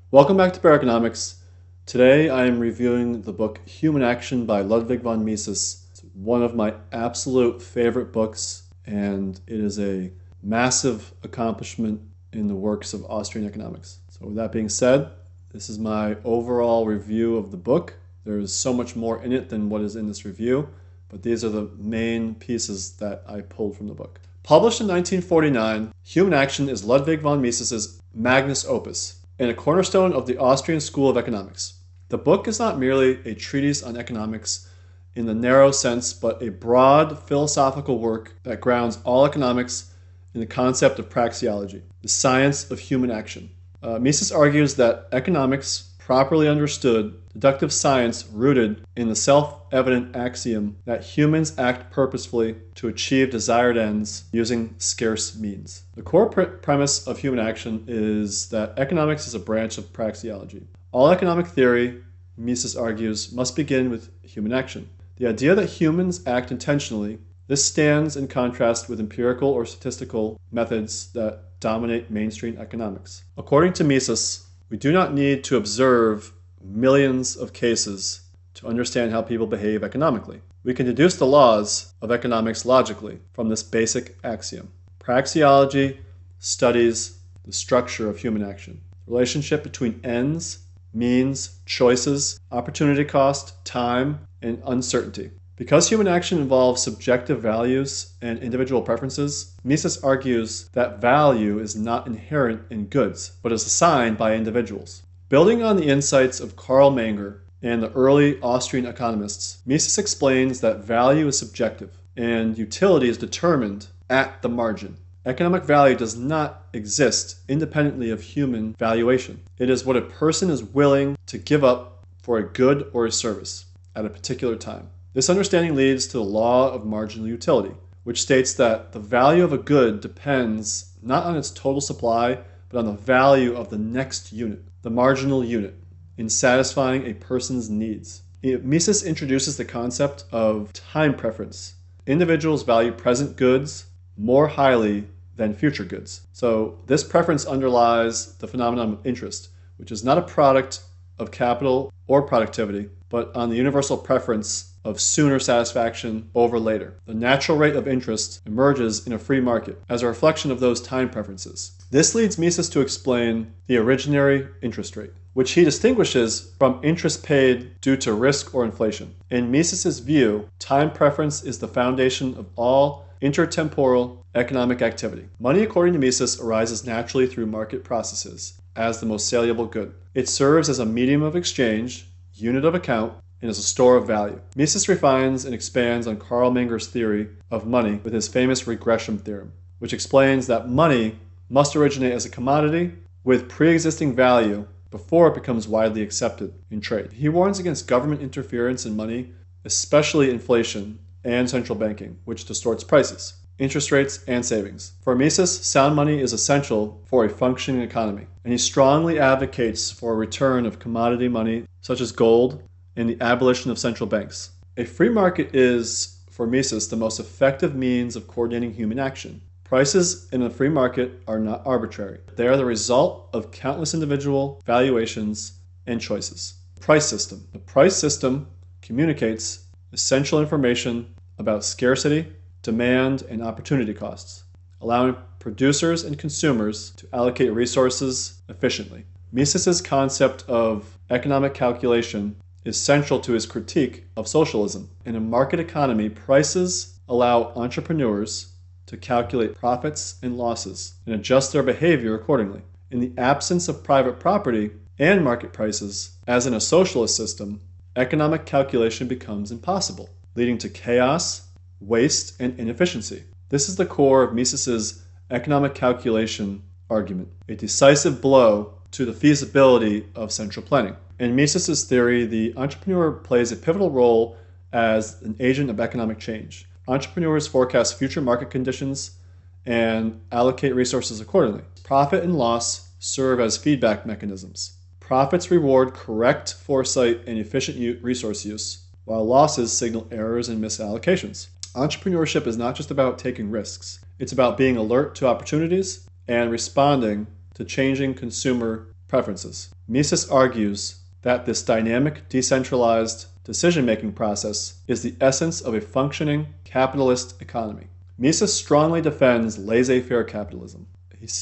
Welcome back to Pure Economics. Today I am reviewing the book Human Action by Ludwig von Mises. It's one of my absolute favorite books, and it is a massive accomplishment in the works of Austrian economics. So with that being said, this is my overall review of the book. There is so much more in it than what is in this review, but these are the main pieces that I pulled from the book. Published in 1949, Human Action is Ludwig von Mises's magnus opus and a cornerstone of the Austrian School of Economics. The book is not merely a treatise on economics in the narrow sense, but a broad philosophical work that grounds all economics in the concept of praxeology, the science of human action. Mises argues that economics, properly understood, deductive science rooted in the self-evident axiom that humans act purposefully to achieve desired ends using scarce means. The core premise of human action is that economics is a branch of praxeology. All economic theory, Mises argues, must begin with human action. The idea that humans act intentionally, this stands in contrast with empirical or statistical methods that dominate mainstream economics. According to Mises, we do not need to observe millions of cases to understand how people behave economically. We can deduce the laws of economics logically from this basic axiom. Praxeology studies the structure of human action, the relationship between ends, means, choices, opportunity cost, time, and uncertainty. Because human action involves subjective values and individual preferences, Mises argues that value is not inherent in goods, but is assigned by individuals. Building on the insights of Karl Menger and the early Austrian economists, Mises explains that value is subjective and utility is determined at the margin. Economic value does not exist independently of human valuation. It is what a person is willing to give up for a good or a service at a particular time. This understanding leads to the law of marginal utility, which states that the value of a good depends not on its total supply, but on the value of the next unit, the marginal unit, in satisfying a person's needs. Mises introduces the concept of time preference. Individuals value present goods more highly than future goods. So this preference underlies the phenomenon of interest, which is not a product of capital or productivity, but on the universal preference of sooner satisfaction over later. The natural rate of interest emerges in a free market as a reflection of those time preferences. This leads Mises to explain the originary interest rate, which he distinguishes from interest paid due to risk or inflation. In Mises's view, time preference is the foundation of all intertemporal economic activity. Money, according to Mises, arises naturally through market processes as the most saleable good. It serves as a medium of exchange, unit of account, and as a store of value. Mises refines and expands on Karl Menger's theory of money with his famous regression theorem, which explains that money must originate as a commodity with pre-existing value before it becomes widely accepted in trade. He warns against government interference in money, especially inflation and central banking, which distorts prices, interest rates, and savings. For Mises, sound money is essential for a functioning economy, and he strongly advocates for a return of commodity money such as gold and the abolition of central banks. A free market is, for Mises, the most effective means of coordinating human action. Prices in a free market are not arbitrary. They are the result of countless individual valuations and choices. Price system. The price system communicates essential information about scarcity, demand, and opportunity costs, allowing producers and consumers to allocate resources efficiently. Mises's concept of economic calculation is central to his critique of socialism. In a market economy, prices allow entrepreneurs to calculate profits and losses and adjust their behavior accordingly. In the absence of private property and market prices, as in a socialist system, economic calculation becomes impossible, leading to chaos, waste, and inefficiency. This is the core of Mises's economic calculation argument, a decisive blow to the feasibility of central planning. In Mises's theory, the entrepreneur plays a pivotal role as an agent of economic change. Entrepreneurs forecast future market conditions and allocate resources accordingly. Profit and loss serve as feedback mechanisms. Profits reward correct foresight and efficient resource use, while losses signal errors and misallocations. Entrepreneurship is not just about taking risks. It's about being alert to opportunities and responding to changing consumer preferences. Mises argues that this dynamic, decentralized decision-making process is the essence of a functioning capitalist economy. Mises strongly defends laissez-faire capitalism,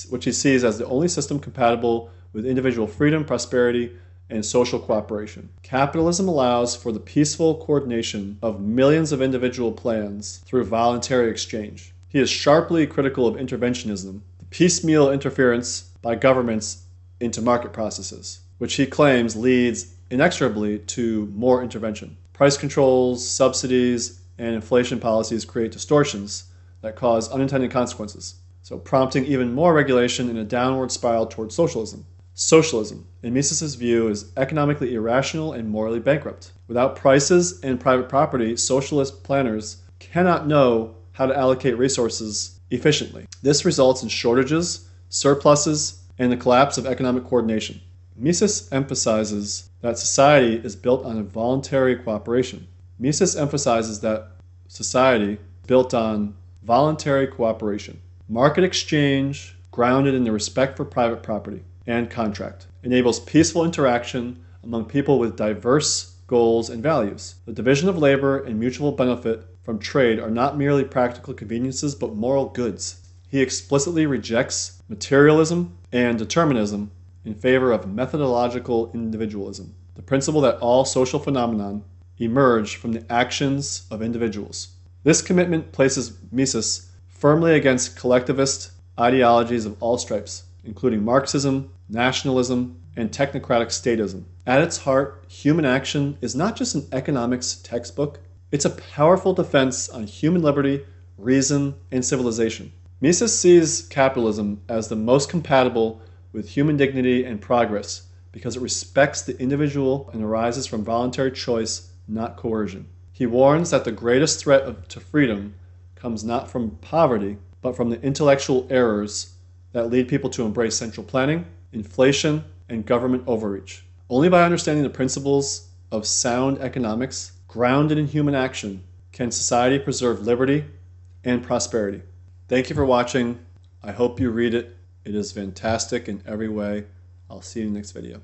which he sees as the only system compatible with individual freedom, prosperity, and social cooperation. Capitalism allows for the peaceful coordination of millions of individual plans through voluntary exchange. He is sharply critical of interventionism, the piecemeal interference by governments into market processes, which he claims leads inexorably to more intervention. Price controls, subsidies, and inflation policies create distortions that cause unintended consequences, so prompting even more regulation in a downward spiral towards socialism. Socialism, in Mises' view, is economically irrational and morally bankrupt. Without prices and private property, socialist planners cannot know how to allocate resources efficiently. This results in shortages, surpluses, and the collapse of economic coordination. Mises emphasizes that society is built on a voluntary cooperation. Mises emphasizes that society is built on voluntary cooperation. Market exchange, grounded in the respect for private property and contract, enables peaceful interaction among people with diverse goals and values. The division of labor and mutual benefit from trade are not merely practical conveniences but moral goods. He explicitly rejects materialism and determinism in favor of methodological individualism, the principle that all social phenomena emerge from the actions of individuals. This commitment places Mises firmly against collectivist ideologies of all stripes, including Marxism, nationalism, and technocratic statism. At its heart, Human Action is not just an economics textbook, it's a powerful defense on human liberty, reason, and civilization. Mises sees capitalism as the most compatible with human dignity and progress because it respects the individual and arises from voluntary choice, not coercion. He warns that the greatest threat to freedom comes not from poverty, but from the intellectual errors that lead people to embrace central planning, inflation, and government overreach. Only by understanding the principles of sound economics, grounded in human action, can society preserve liberty and prosperity. Thank you for watching. I hope you read it. It is fantastic in every way. I'll see you in the next video.